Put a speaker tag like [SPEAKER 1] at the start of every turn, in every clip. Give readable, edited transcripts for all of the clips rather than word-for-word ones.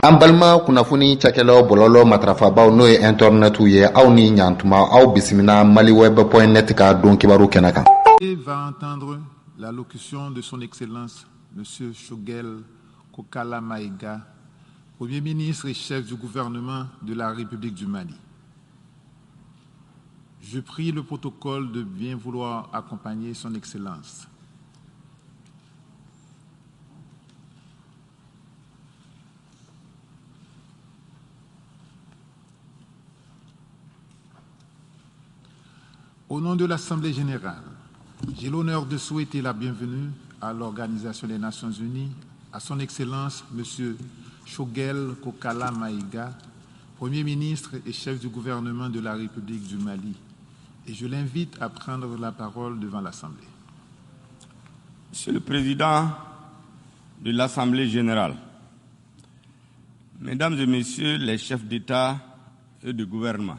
[SPEAKER 1] An balima kunnafoni cakɛlaw bɔlɔlɔ matrafabaw n'o ye internet ye aw ni ɲantuma aw bisimila maliweb.net ka don kibaru kɛnɛ kan.
[SPEAKER 2] Va entendre l'allocution de son Excellence Monsieur Choguel Kokalla Maïga, Premier ministre et chef du gouvernement de la République du Mali. Je prie le protocole de bien vouloir accompagner son Excellence. Au nom de l'Assemblée générale, j'ai l'honneur de souhaiter la bienvenue à l'Organisation des Nations Unies, à son Excellence M. Choguel Kokalla Maïga, Premier ministre et chef du gouvernement de la République du Mali, et je l'invite à prendre la parole devant l'Assemblée.
[SPEAKER 3] Monsieur le Président de l'Assemblée générale, Mesdames et Messieurs les chefs d'État et de gouvernement,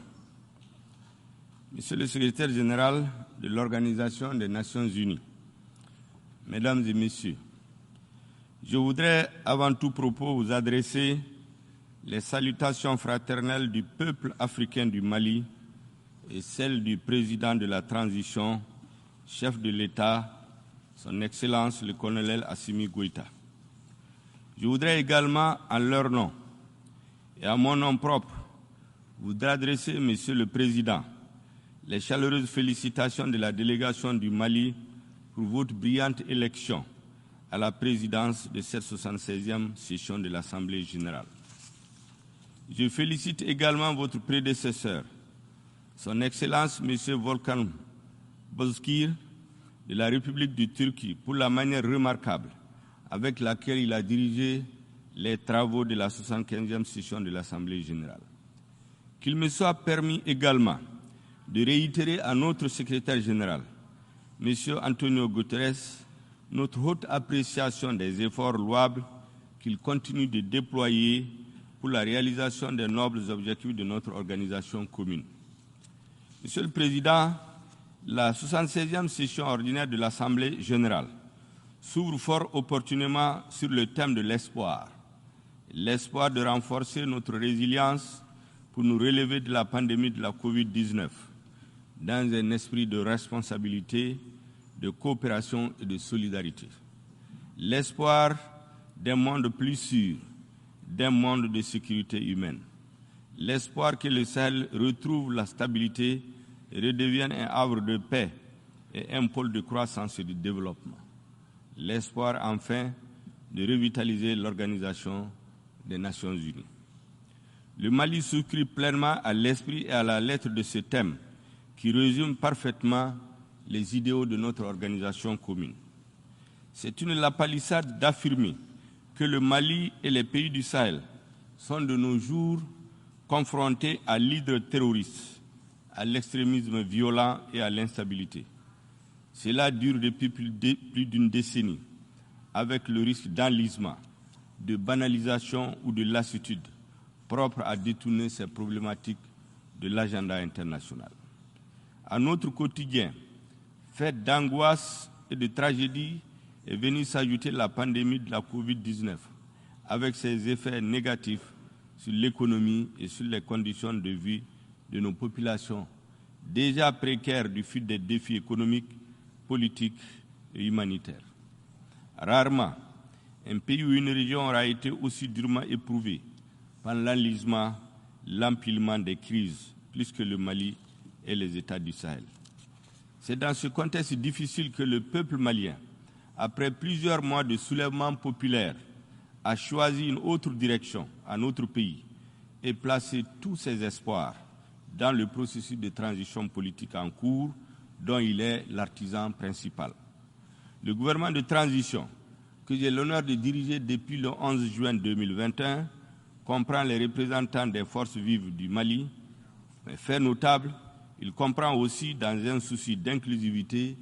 [SPEAKER 3] Monsieur le Secrétaire général de l'Organisation des Nations Unies, Mesdames et Messieurs, je voudrais avant tout propos vous adresser les salutations fraternelles du peuple africain du Mali et celles du président de la transition, chef de l'État, son Excellence le colonel Assimi Goïta. Je voudrais également, en leur nom et à mon nom propre, vous adresser, Monsieur le Président, les chaleureuses félicitations de la délégation du Mali pour votre brillante élection à la présidence de cette 76e session de l'Assemblée générale. Je félicite également votre prédécesseur, son Excellence M. Volkan Bozkır de la République de Turquie, pour la manière remarquable avec laquelle il a dirigé les travaux de la 75e session de l'Assemblée générale. Qu'il me soit permis également de réitérer à notre secrétaire général, M. Antonio Guterres, notre haute appréciation des efforts louables qu'il continue de déployer pour la réalisation des nobles objectifs de notre organisation commune. Monsieur le Président, la 76e session ordinaire de l'Assemblée générale s'ouvre fort opportunément sur le thème de l'espoir. L'espoir de renforcer notre résilience pour nous relever de la pandémie de la Covid-19 dans un esprit de responsabilité, de coopération et de solidarité. L'espoir d'un monde plus sûr, d'un monde de sécurité humaine. L'espoir que le Sahel retrouve la stabilité et redevienne un havre de paix et un pôle de croissance et de développement. L'espoir, enfin, de revitaliser l'Organisation des Nations Unies. Le Mali souscrit pleinement à l'esprit et à la lettre de ce thème qui résume parfaitement les idéaux de notre organisation commune. C'est une lapalissade d'affirmer que le Mali et les pays du Sahel sont de nos jours confrontés à l'hydre terroriste, à l'extrémisme violent et à l'instabilité. Cela dure depuis plus d'une décennie, avec le risque d'enlisement, de banalisation ou de lassitude propre à détourner ces problématiques de l'agenda international. À notre quotidien, fait d'angoisse et de tragédie, est venue s'ajouter la pandémie de la Covid-19, avec ses effets négatifs sur l'économie et sur les conditions de vie de nos populations, déjà précaires du fait des défis économiques, politiques et humanitaires. Rarement, un pays ou une région aura été aussi durement éprouvée par l'enlisement, l'empilement des crises, plus que le Mali et les États du Sahel. C'est dans ce contexte difficile que le peuple malien, après plusieurs mois de soulèvement populaire, a choisi une autre direction à notre pays et placé tous ses espoirs dans le processus de transition politique en cours dont il est l'artisan principal. Le gouvernement de transition, que j'ai l'honneur de diriger depuis le 11 juin 2021, comprend les représentants des forces vives du Mali. Fait notable, il comprend aussi, dans un souci d'inclusivité,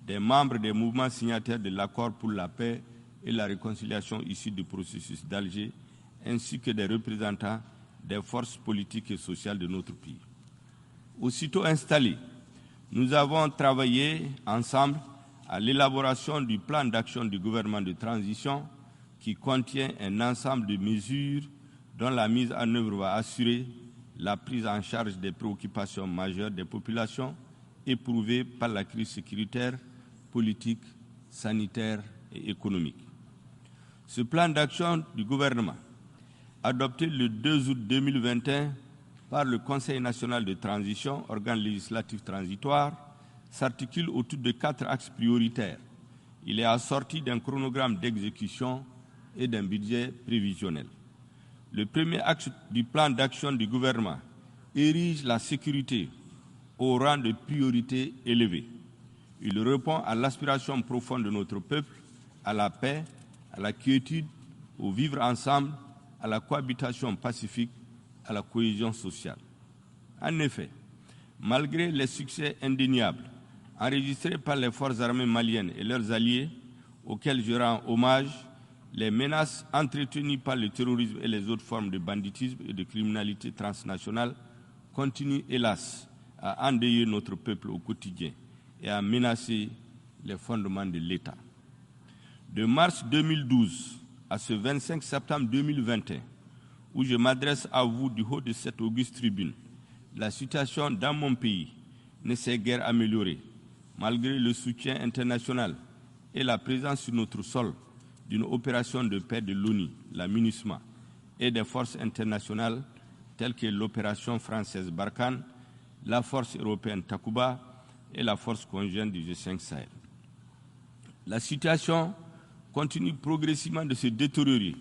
[SPEAKER 3] des membres des mouvements signataires de l'accord pour la paix et la réconciliation issus du processus d'Alger, ainsi que des représentants des forces politiques et sociales de notre pays. Aussitôt installés, nous avons travaillé ensemble à l'élaboration du plan d'action du gouvernement de transition qui contient un ensemble de mesures dont la mise en œuvre va assurer la prise en charge des préoccupations majeures des populations éprouvées par la crise sécuritaire, politique, sanitaire et économique. Ce plan d'action du gouvernement, adopté le 2 août 2021 par le Conseil national de transition, organe législatif transitoire, s'articule autour de 4 axes prioritaires. Il est assorti d'un chronogramme d'exécution et d'un budget prévisionnel. Le premier axe du plan d'action du gouvernement érige la sécurité au rang de priorité élevée. Il répond à l'aspiration profonde de notre peuple, à la paix, à la quiétude, au vivre ensemble, à la cohabitation pacifique, à la cohésion sociale. En effet, malgré les succès indéniables enregistrés par les forces armées maliennes et leurs alliés, auxquels je rends hommage, les menaces entretenues par le terrorisme et les autres formes de banditisme et de criminalité transnationale continuent, hélas, à endeuiller notre peuple au quotidien et à menacer les fondements de l'État. De mars 2012 à ce 25 septembre 2021, où je m'adresse à vous du haut de cette auguste tribune, la situation dans mon pays ne s'est guère améliorée, malgré le soutien international et la présence sur notre sol d'une opération de paix de l'ONU, la MINUSMA, et des forces internationales telles que l'opération française Barkhane, la force européenne Takuba et la force conjointe du G5 Sahel. La situation continue progressivement de se détériorer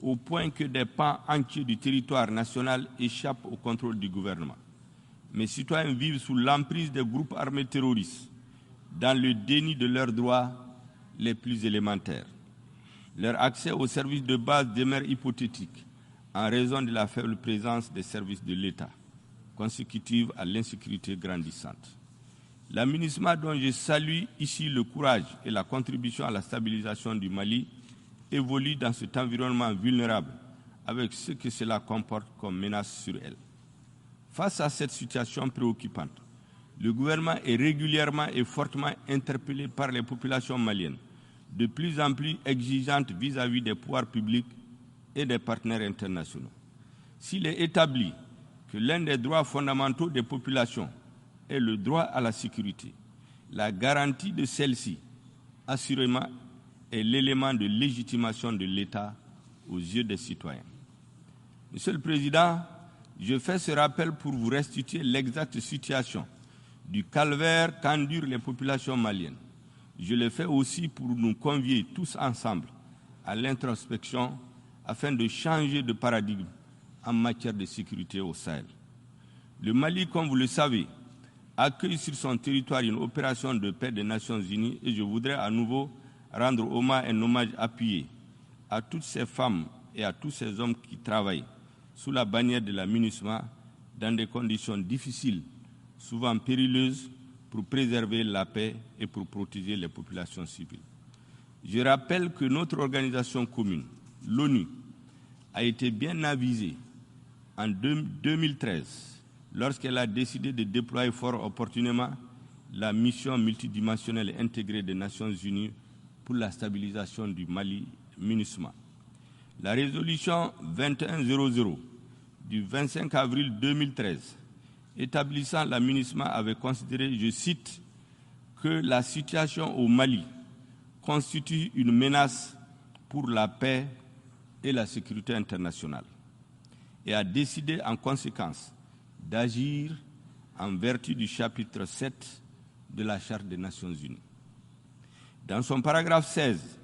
[SPEAKER 3] au point que des pans entiers du territoire national échappent au contrôle du gouvernement. Mes citoyens vivent sous l'emprise des groupes armés terroristes, dans le déni de leurs droits les plus élémentaires. Leur accès aux services de base demeure hypothétique en raison de la faible présence des services de l'État, consécutive à l'insécurité grandissante. La MINUSMA, dont je salue ici le courage et la contribution à la stabilisation du Mali, évolue dans cet environnement vulnérable avec ce que cela comporte comme menace sur elle. Face à cette situation préoccupante, le gouvernement est régulièrement et fortement interpellé par les populations maliennes, de plus en plus exigeantes vis-à-vis des pouvoirs publics et des partenaires internationaux. S'il est établi que l'un des droits fondamentaux des populations est le droit à la sécurité, la garantie de celle-ci, assurément, est l'élément de légitimation de l'État aux yeux des citoyens. Monsieur le Président, je fais ce rappel pour vous restituer l'exacte situation du calvaire qu'endurent les populations maliennes. Je le fais aussi pour nous convier tous ensemble à l'introspection afin de changer de paradigme en matière de sécurité au Sahel. Le Mali, comme vous le savez, accueille sur son territoire une opération de paix des Nations Unies et je voudrais à nouveau rendre un hommage appuyé à toutes ces femmes et à tous ces hommes qui travaillent sous la bannière de la MINUSMA dans des conditions difficiles, souvent périlleuses, pour préserver la paix et pour protéger les populations civiles. Je rappelle que notre organisation commune, l'ONU, a été bien avisée en 2013 lorsqu'elle a décidé de déployer fort opportunément la mission multidimensionnelle intégrée des Nations Unies pour la stabilisation du Mali, MINUSMA. La résolution 2100 du 25 avril 2013 établissant la MINUSMA avait considéré, je cite, que la situation au Mali constitue une menace pour la paix et la sécurité internationale et a décidé en conséquence d'agir en vertu du chapitre 7 de la Charte des Nations Unies. Dans son paragraphe 16,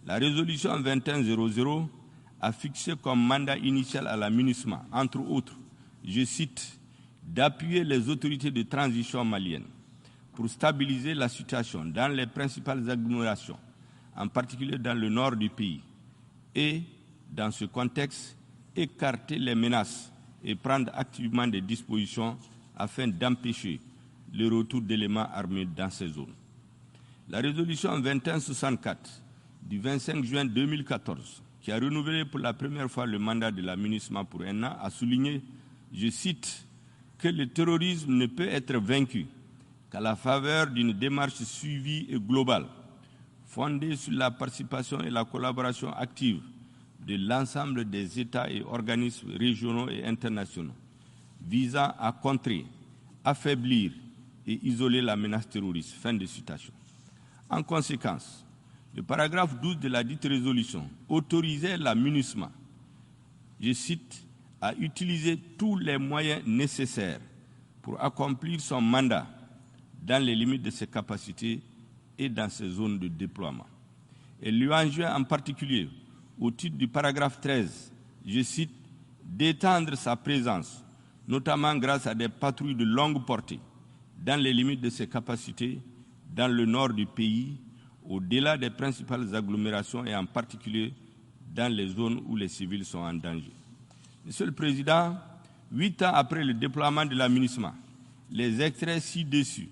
[SPEAKER 3] la résolution 2100 a fixé comme mandat initial à la MINUSMA, entre autres, je cite, d'appuyer les autorités de transition maliennes pour stabiliser la situation dans les principales agglomérations, en particulier dans le nord du pays, et, dans ce contexte, écarter les menaces et prendre activement des dispositions afin d'empêcher le retour d'éléments armés dans ces zones. La résolution 2164 du 25 juin 2014, qui a renouvelé pour la première fois le mandat de la MINUSMA pour un an, a souligné, je cite, que le terrorisme ne peut être vaincu qu'à la faveur d'une démarche suivie et globale, fondée sur la participation et la collaboration active de l'ensemble des États et organismes régionaux et internationaux visant à contrer, affaiblir et isoler la menace terroriste. Fin de citation. En conséquence, le paragraphe 12 de la dite résolution autorisait la MINUSMA, je cite, à utiliser tous les moyens nécessaires pour accomplir son mandat dans les limites de ses capacités et dans ses zones de déploiement. Elle lui enjoint en particulier, au titre du paragraphe 13, je cite, d'étendre sa présence, notamment grâce à des patrouilles de longue portée, dans les limites de ses capacités, dans le nord du pays, au-delà des principales agglomérations et en particulier dans les zones où les civils sont en danger. Monsieur le Président, 8 ans après le déploiement de la MINUSMA, les extraits ci-dessus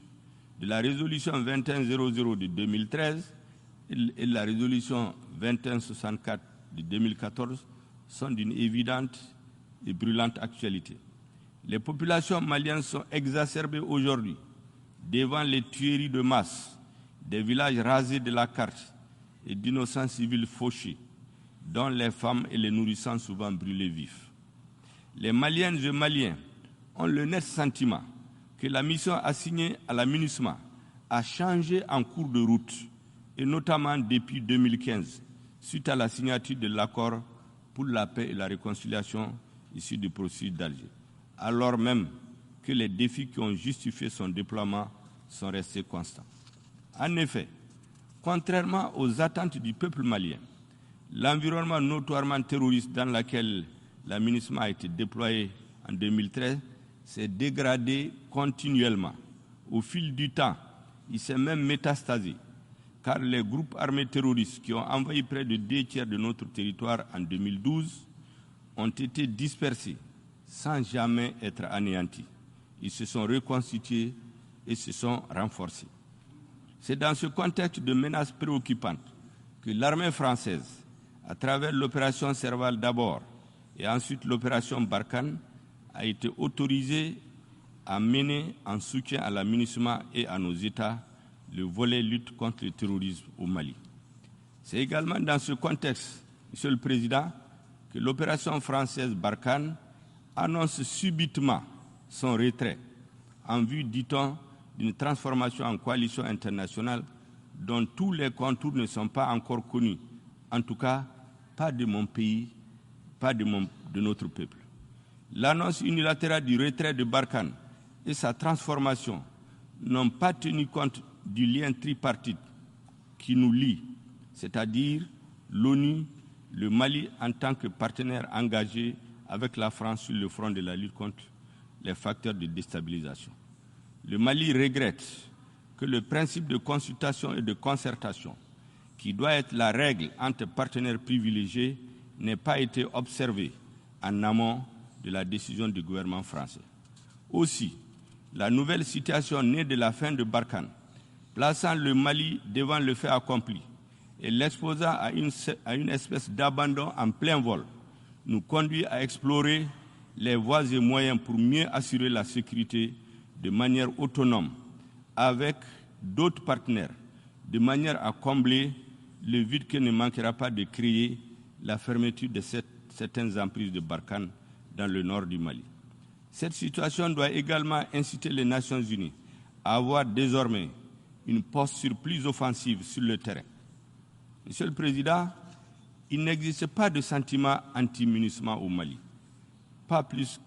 [SPEAKER 3] de la résolution 2100 de 2013 et la résolution 2164 de 2014 sont d'une évidente et brûlante actualité. Les populations maliennes sont exacerbées aujourd'hui devant les tueries de masse, des villages rasés de la carte et d'innocents civils fauchés, dont les femmes et les nourrissants souvent brûlés vifs. Les Maliennes et Maliens ont le net sentiment que la mission assignée à la MINUSMA a changé en cours de route, et notamment depuis 2015, suite à la signature de l'accord pour la paix et la réconciliation issu du processus d'Alger, alors même que les défis qui ont justifié son déploiement sont restés constants. En effet, contrairement aux attentes du peuple malien, l'environnement notoirement terroriste dans lequel la MINUSMA a été déployée en 2013 s'est dégradé continuellement. Au fil du temps, il s'est même métastasé, car les groupes armés terroristes qui ont envahi près de 2 tiers de notre territoire en 2012 ont été dispersés sans jamais être anéantis. Ils se sont reconstitués et se sont renforcés. C'est dans ce contexte de menaces préoccupantes que l'armée française, à travers l'opération Serval d'abord et ensuite l'opération Barkhane, a été autorisée à mener en soutien à la MINUSMA et à nos États le volet lutte contre le terrorisme au Mali. C'est également dans ce contexte, Monsieur le Président, que l'opération française Barkhane annonce subitement son retrait en vue, dit-on, d'une transformation en coalition internationale dont tous les contours ne sont pas encore connus, en tout cas pas de mon pays, pas de notre peuple. L'annonce unilatérale du retrait de Barkhane et sa transformation n'ont pas tenu compte du lien tripartite qui nous lie, c'est-à-dire l'ONU, le Mali en tant que partenaire engagé avec la France sur le front de la lutte contre les facteurs de déstabilisation. Le Mali regrette que le principe de consultation et de concertation, qui doit être la règle entre partenaires privilégiés, n'ait pas été observé en amont de la décision du gouvernement français. Aussi, la nouvelle situation née de la fin de Barkhane, plaçant le Mali devant le fait accompli et l'exposant à une espèce d'abandon en plein vol, nous conduit à explorer les voies et moyens pour mieux assurer la sécurité de manière autonome avec d'autres partenaires, de manière à combler le vide que ne manquera pas de créer la fermeture de certaines emprises de Barkhane dans le nord du Mali. Cette situation doit également inciter les Nations Unies à avoir désormais une posture plus offensive sur le terrain. Monsieur le Président, il n'existe pas de sentiment anti-MINUSMA au Mali, pas plus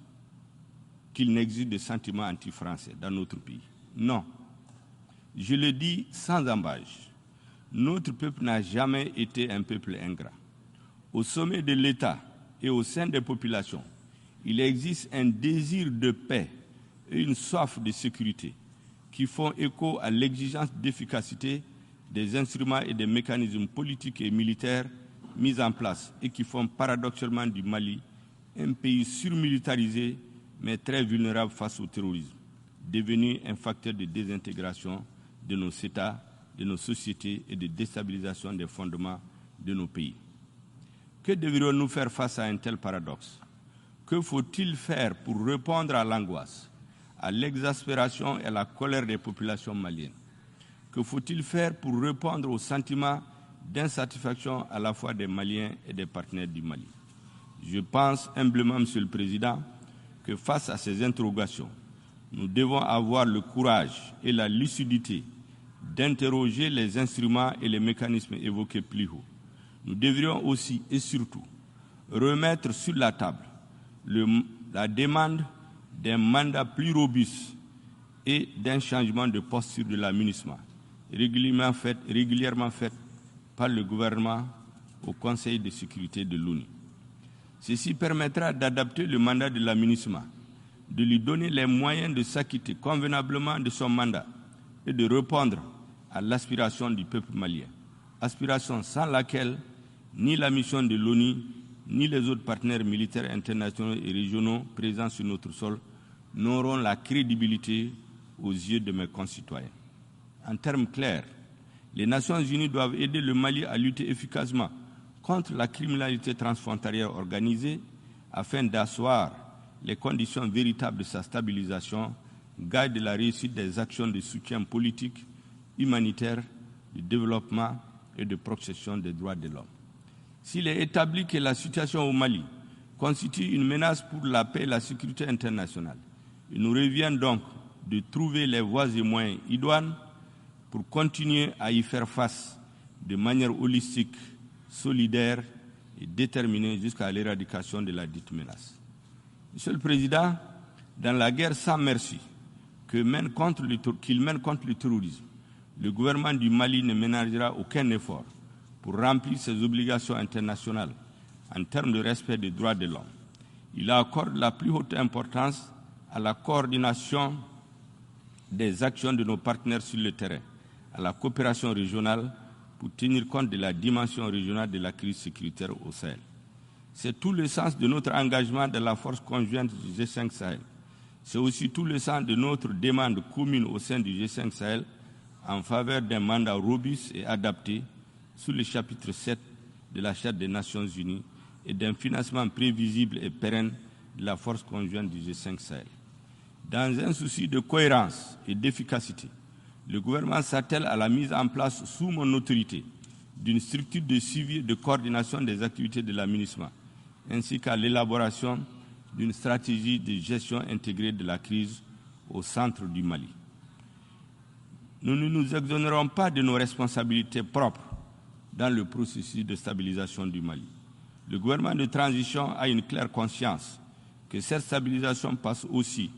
[SPEAKER 3] qu'il n'existe de sentiment anti-français dans notre pays. Non. Je le dis sans embâche. Notre peuple n'a jamais été un peuple ingrat. Au sommet de l'État et au sein des populations, il existe un désir de paix et une soif de sécurité qui font écho à l'exigence d'efficacité des instruments et des mécanismes politiques et militaires mis en place et qui font paradoxalement du Mali un pays surmilitarisé mais très vulnérable face au terrorisme, devenu un facteur de désintégration de nos États, de nos sociétés et de déstabilisation des fondements de nos pays. Que devrions-nous faire face à un tel paradoxe? Que faut-il faire pour répondre à l'angoisse, à l'exaspération et à la colère des populations maliennes? Que faut-il faire pour répondre au sentiment d'insatisfaction à la fois des Maliens et des partenaires du Mali. Je pense humblement, Monsieur le Président, que face à ces interrogations, nous devons avoir le courage et la lucidité d'interroger les instruments et les mécanismes évoqués plus haut. Nous devrions aussi et surtout remettre sur la table la demande d'un mandat plus robuste et d'un changement de posture de la MINUSMA, régulièrement fait par le gouvernement au Conseil de sécurité de l'ONU. Ceci permettra d'adapter le mandat de la MINUSMA, de lui donner les moyens de s'acquitter convenablement de son mandat et de répondre à l'aspiration du peuple malien, aspiration sans laquelle ni la mission de l'ONU, ni les autres partenaires militaires internationaux et régionaux présents sur notre sol n'auront la crédibilité aux yeux de mes concitoyens. En termes clairs, les Nations Unies doivent aider le Mali à lutter efficacement contre la criminalité transfrontalière organisée afin d'asseoir les conditions véritables de sa stabilisation, gage de la réussite des actions de soutien politique, humanitaire, de développement et de protection des droits de l'homme. S'il est établi que la situation au Mali constitue une menace pour la paix et la sécurité internationale, il nous revient donc de trouver les voies et moyens idoines pour continuer à y faire face de manière holistique, solidaire et déterminée jusqu'à l'éradication de la dite menace. Monsieur le Président, dans la guerre sans merci qu'il mène contre le terrorisme, le gouvernement du Mali ne ménagera aucun effort pour remplir ses obligations internationales en termes de respect des droits de l'homme. Il accorde la plus haute importance à la coordination des actions de nos partenaires sur le terrain, à la coopération régionale pour tenir compte de la dimension régionale de la crise sécuritaire au Sahel. C'est tout le sens de notre engagement dans la force conjointe du G5 Sahel. C'est aussi tout le sens de notre demande commune au sein du G5 Sahel en faveur d'un mandat robuste et adapté sous le chapitre 7 de la Charte des Nations Unies et d'un financement prévisible et pérenne de la force conjointe du G5 Sahel. Dans un souci de cohérence et d'efficacité, le gouvernement s'attelle à la mise en place sous mon autorité d'une structure de suivi et de coordination des activités de la MINUSMA, ainsi qu'à l'élaboration d'une stratégie de gestion intégrée de la crise au centre du Mali. Nous ne nous exonérons pas de nos responsabilités propres dans le processus de stabilisation du Mali. Le gouvernement de transition a une claire conscience que cette stabilisation passe aussi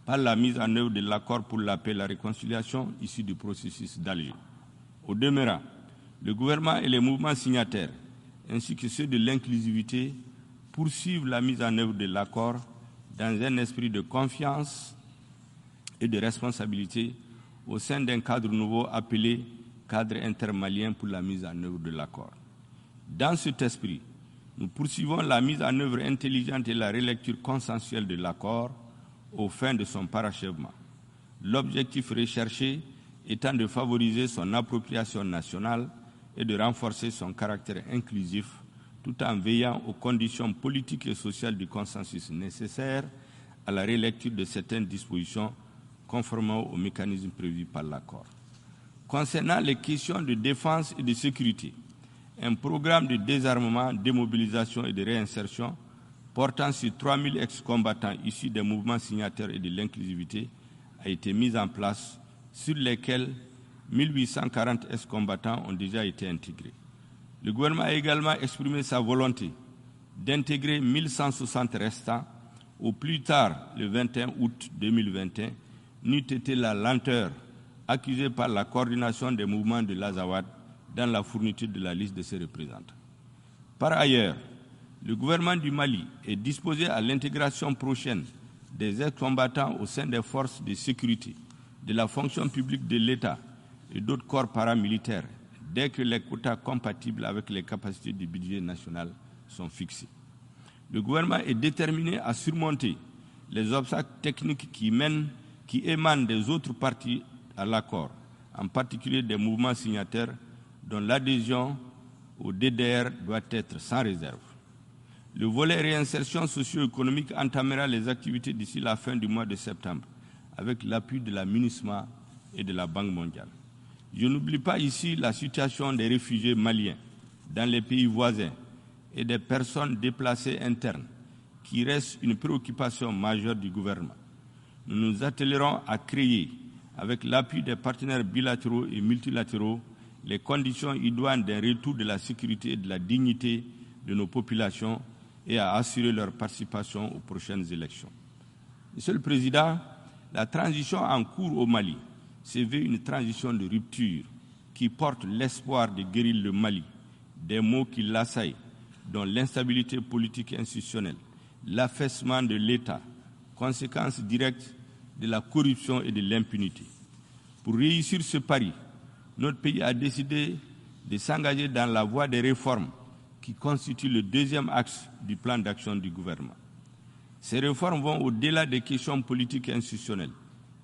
[SPEAKER 3] par la mise en œuvre de l'accord pour la paix et la réconciliation issu du processus d'Alger. Au demeurant, le gouvernement et les mouvements signataires, ainsi que ceux de l'inclusivité, poursuivent la mise en œuvre de l'accord dans un esprit de confiance et de responsabilité au sein d'un cadre nouveau appelé cadre intermalien pour la mise en œuvre de l'accord. Dans cet esprit, nous poursuivons la mise en œuvre intelligente et la relecture consensuelle de l'accord aux fins de son parachèvement. L'objectif recherché étant de favoriser son appropriation nationale et de renforcer son caractère inclusif tout en veillant aux conditions politiques et sociales du consensus nécessaire à la relecture de certaines dispositions conformément aux mécanismes prévus par l'accord. Concernant les questions de défense et de sécurité, un programme de désarmement, démobilisation et de réinsertion portant sur 3000 ex-combattants issus des mouvements signataires et de l'inclusivité a été mis en place, sur lesquels 1840 ex-combattants ont déjà été intégrés. Le gouvernement a également exprimé sa volonté d'intégrer 1160 restants au plus tard le 21 août 2021, n'eût été la lenteur accusée par la coordination des mouvements de l'Azawad dans la fourniture de la liste de ses représentants. Par ailleurs, le gouvernement du Mali est disposé à l'intégration prochaine des ex-combattants au sein des forces de sécurité, de la fonction publique de l'État et d'autres corps paramilitaires, dès que les quotas compatibles avec les capacités du budget national sont fixés. Le gouvernement est déterminé à surmonter les obstacles techniques qui émanent des autres parties à l'accord, en particulier des mouvements signataires dont l'adhésion au DDR doit être sans réserve. Le volet réinsertion socio-économique entamera les activités d'ici la fin du mois de septembre, avec l'appui de la MINUSMA et de la Banque mondiale. Je n'oublie pas ici la situation des réfugiés maliens dans les pays voisins et des personnes déplacées internes, qui reste une préoccupation majeure du gouvernement. Nous nous attellerons à créer, avec l'appui des partenaires bilatéraux et multilatéraux, les conditions idoines d'un retour de la sécurité et de la dignité de nos populations et à assurer leur participation aux prochaines élections. Monsieur le Président, la transition en cours au Mali se veut une transition de rupture qui porte l'espoir de guérir le Mali des maux qui l'assaillent, dont l'instabilité politique et institutionnelle, l'affaissement de l'État, conséquence directe de la corruption et de l'impunité. Pour réussir ce pari, notre pays a décidé de s'engager dans la voie des réformes qui constituent le deuxième axe du plan d'action du gouvernement. Ces réformes vont au-delà des questions politiques et institutionnelles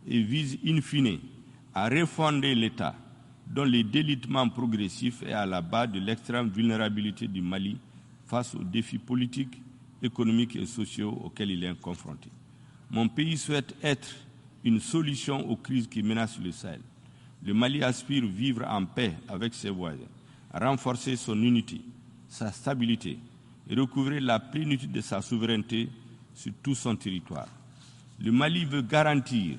[SPEAKER 3] et visent in fine à refonder l'État dont le délitement progressif est à la base de l'extrême vulnérabilité du Mali face aux défis politiques, économiques et sociaux auxquels il est confronté. Mon pays souhaite être une solution aux crises qui menacent le Sahel. Le Mali aspire vivre en paix avec ses voisins, renforcer son unité, sa stabilité et recouvrer la plénitude de sa souveraineté sur tout son territoire. Le Mali veut garantir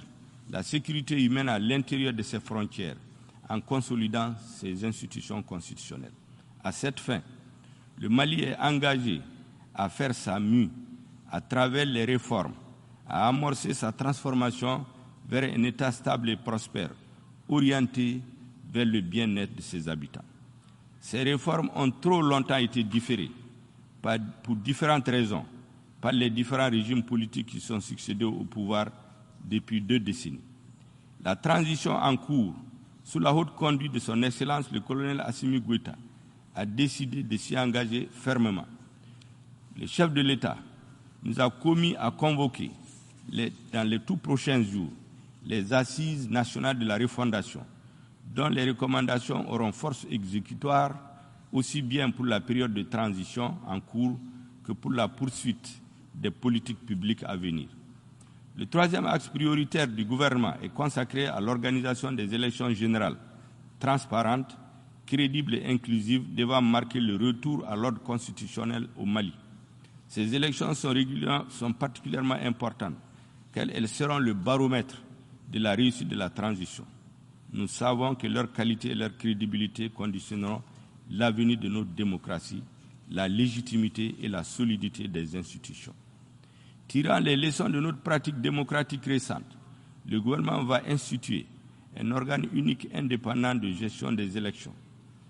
[SPEAKER 3] la sécurité humaine à l'intérieur de ses frontières en consolidant ses institutions constitutionnelles. À cette fin, le Mali est engagé à faire sa mue à travers les réformes, à amorcer sa transformation vers un État stable et prospère, orienté vers le bien-être de ses habitants. Ces réformes ont trop longtemps été différées, pour différentes raisons, par les différents régimes politiques qui sont succédés au pouvoir depuis 2 décennies. La transition en cours, sous la haute conduite de son Excellence le colonel Assimi Goïta, a décidé de s'y engager fermement. Le chef de l'État nous a commis à convoquer dans les tout prochains jours les assises nationales de la refondation, dont les recommandations auront force exécutoire aussi bien pour la période de transition en cours que pour la poursuite des politiques publiques à venir. Le troisième axe prioritaire du gouvernement est consacré à l'organisation des élections générales, transparentes, crédibles et inclusives, devant marquer le retour à l'ordre constitutionnel au Mali. Ces élections sont particulièrement importantes, car elles seront le baromètre de la réussite de la transition. Nous savons que leur qualité et leur crédibilité conditionneront l'avenir de notre démocratie, la légitimité et la solidité des institutions. Tirant les leçons de notre pratique démocratique récente, le gouvernement va instituer un organe unique indépendant de gestion des élections.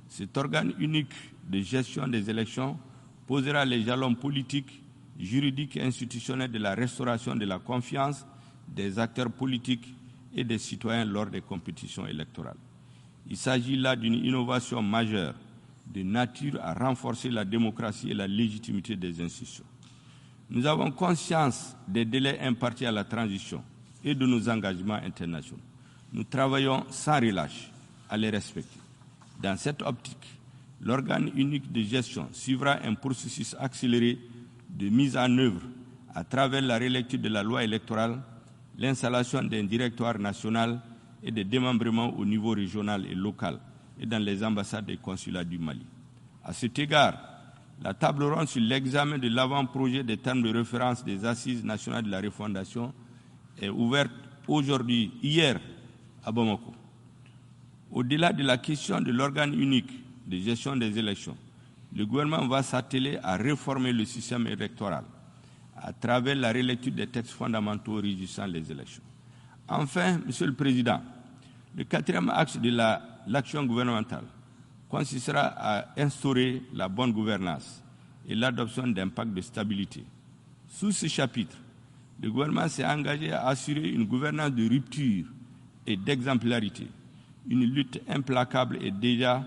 [SPEAKER 3] Cet organe unique de gestion des élections posera les jalons politiques, juridiques et institutionnels de la restauration de la confiance des acteurs politiques et des citoyens lors des compétitions électorales. Il s'agit là d'une innovation majeure de nature à renforcer la démocratie et la légitimité des institutions. Nous avons conscience des délais impartis à la transition et de nos engagements internationaux. Nous travaillons sans relâche à les respecter. Dans cette optique, l'organe unique de gestion suivra un processus accéléré de mise en œuvre à travers la relecture de la loi électorale, l'installation d'un directoire national et des démembrements au niveau régional et local et dans les ambassades et consulats du Mali. À cet égard, la table ronde sur l'examen de l'avant-projet des termes de référence des Assises nationales de la refondation est ouverte hier à Bamako. Au-delà de la question de l'organe unique de gestion des élections, le gouvernement va s'atteler à réformer le système électoral à travers la relecture des textes fondamentaux régissant les élections. Enfin, Monsieur le Président, le quatrième axe de l'action gouvernementale consistera à instaurer la bonne gouvernance et l'adoption d'un pacte de stabilité. Sous ce chapitre, le gouvernement s'est engagé à assurer une gouvernance de rupture et d'exemplarité. Une lutte implacable est déjà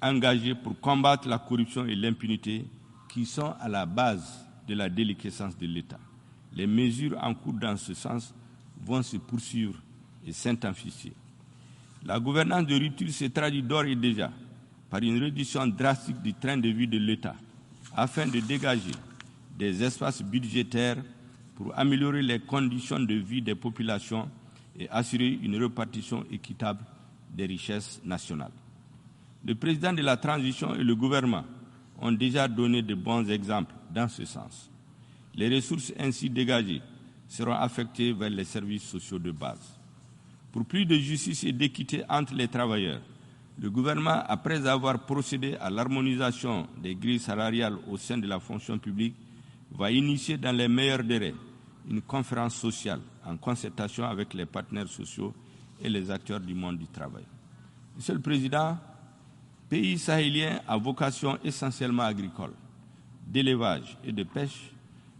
[SPEAKER 3] engagée pour combattre la corruption et l'impunité qui sont à la base de la déliquescence de l'État. Les mesures en cours dans ce sens vont se poursuivre et s'intensifier. La gouvernance de rupture se traduit d'ores et déjà par une réduction drastique du train de vie de l'État afin de dégager des espaces budgétaires pour améliorer les conditions de vie des populations et assurer une répartition équitable des richesses nationales. Le président de la transition et le gouvernement ont déjà donné de bons exemples dans ce sens. Les ressources ainsi dégagées seront affectées vers les services sociaux de base. Pour plus de justice et d'équité entre les travailleurs, le gouvernement, après avoir procédé à l'harmonisation des grilles salariales au sein de la fonction publique, va initier dans les meilleurs délais une conférence sociale en concertation avec les partenaires sociaux et les acteurs du monde du travail. Monsieur le Président, pays sahélien à vocation essentiellement agricole, d'élevage et de pêche,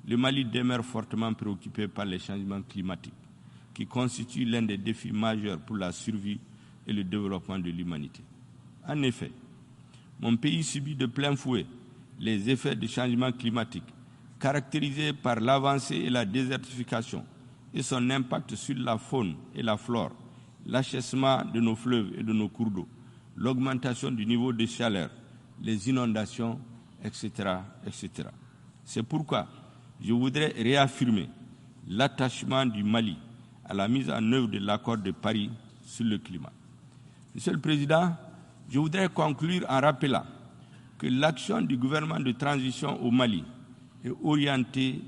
[SPEAKER 3] le Mali demeure fortement préoccupé par les changements climatiques, qui constituent l'un des défis majeurs pour la survie et le développement de l'humanité. En effet, mon pays subit de plein fouet les effets du changement climatique, caractérisés par l'avancée et la désertification et son impact sur la faune et la flore, l'achèvement de nos fleuves et de nos cours d'eau, l'augmentation du niveau de chaleur, les inondations, etc., etc. C'est pourquoi je voudrais réaffirmer l'attachement du Mali à la mise en œuvre de l'accord de Paris sur le climat. Monsieur le Président, je voudrais conclure en rappelant que l'action du gouvernement de transition au Mali est orientée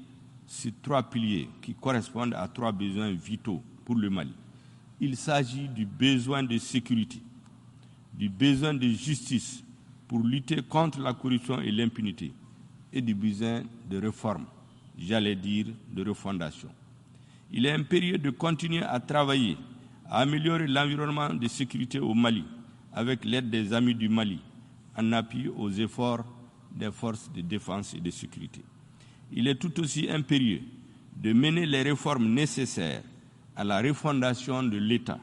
[SPEAKER 3] sur 3 piliers qui correspondent à 3 besoins vitaux pour le Mali. Il s'agit du besoin de sécurité, du besoin de justice pour lutter contre la corruption et l'impunité et du besoin de réforme, j'allais dire de refondation. Il est impérieux de continuer à travailler, à améliorer l'environnement de sécurité au Mali avec l'aide des amis du Mali, en appui aux efforts des forces de défense et de sécurité. Il est tout aussi impérieux de mener les réformes nécessaires à la refondation de l'État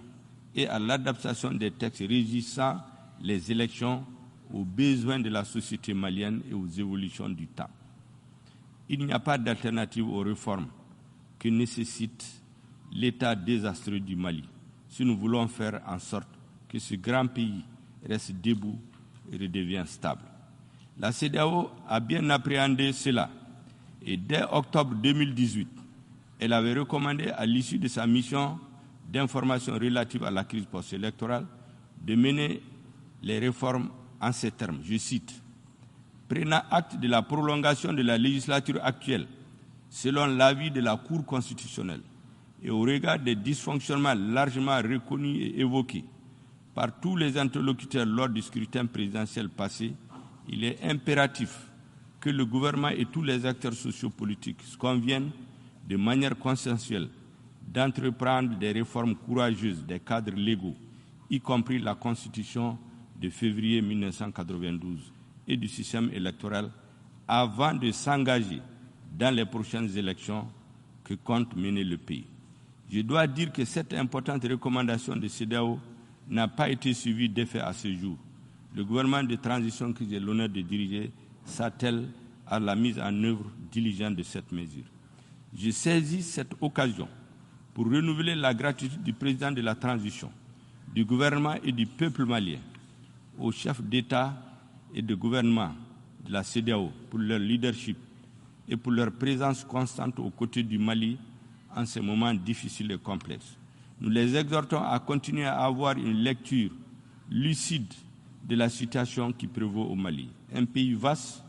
[SPEAKER 3] et à l'adaptation des textes régissant les élections aux besoins de la société malienne et aux évolutions du temps. Il n'y a pas d'alternative aux réformes que nécessite l'état désastreux du Mali si nous voulons faire en sorte que ce grand pays reste debout et redevienne stable. La CEDEAO a bien appréhendé cela et dès octobre 2018, elle avait recommandé à l'issue de sa mission d'information relative à la crise post-électorale de mener les réformes en ces termes, je cite, « Prenant acte de la prolongation de la législature actuelle, selon l'avis de la Cour constitutionnelle et au regard des dysfonctionnements largement reconnus et évoqués par tous les interlocuteurs lors du scrutin présidentiel passé, il est impératif que le gouvernement et tous les acteurs sociopolitiques se conviennent de manière consensuelle d'entreprendre des réformes courageuses des cadres légaux, y compris la Constitution de février 1992 et du système électoral, avant de s'engager dans les prochaines élections que compte mener le pays. Je dois dire que cette importante recommandation de CEDEAO n'a pas été suivie d'effet à ce jour. Le gouvernement de transition que j'ai l'honneur de diriger s'attelle à la mise en œuvre diligente de cette mesure. Je saisis cette occasion pour renouveler la gratitude du président de la transition, du gouvernement et du peuple malien, aux chefs d'État et de gouvernement de la CEDEAO pour leur leadership et pour leur présence constante aux côtés du Mali en ces moments difficiles et complexes. Nous les exhortons à continuer à avoir une lecture lucide de la situation qui prévaut au Mali. Un pays vaste,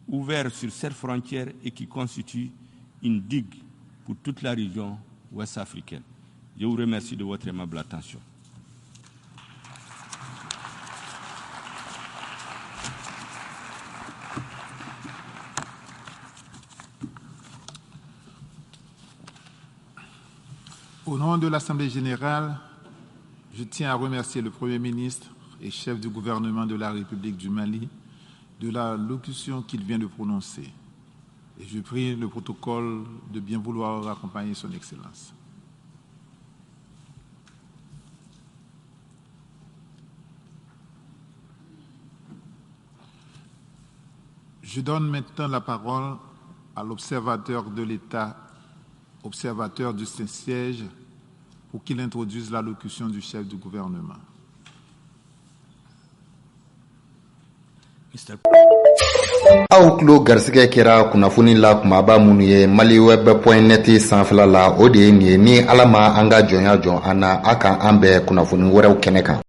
[SPEAKER 3] ouvert sur 7 frontières et qui constitue une digue pour toute la région ouest africaine. Je vous remercie de votre aimable attention.
[SPEAKER 2] Au nom de l'Assemblée générale, je tiens à remercier le Premier ministre et chef du gouvernement de la République du Mali de la locution qu'il vient de prononcer. Et je prie le protocole de bien vouloir accompagner son Excellence. Je donne maintenant la parole à l'observateur de l'État, observateur du Saint-Siège, pour qu'il introduise l'allocution du chef du gouvernement.
[SPEAKER 1] aw tulo garisɛgɛ kɛra kunnafoni la kumaba minnu ye maliweb.net sanfɛla la o de ye nin ye ni ala ma an ka jɔnya jɔn an na a kan an bɛɛ kunnafoni wɛrɛw kɛnɛ kan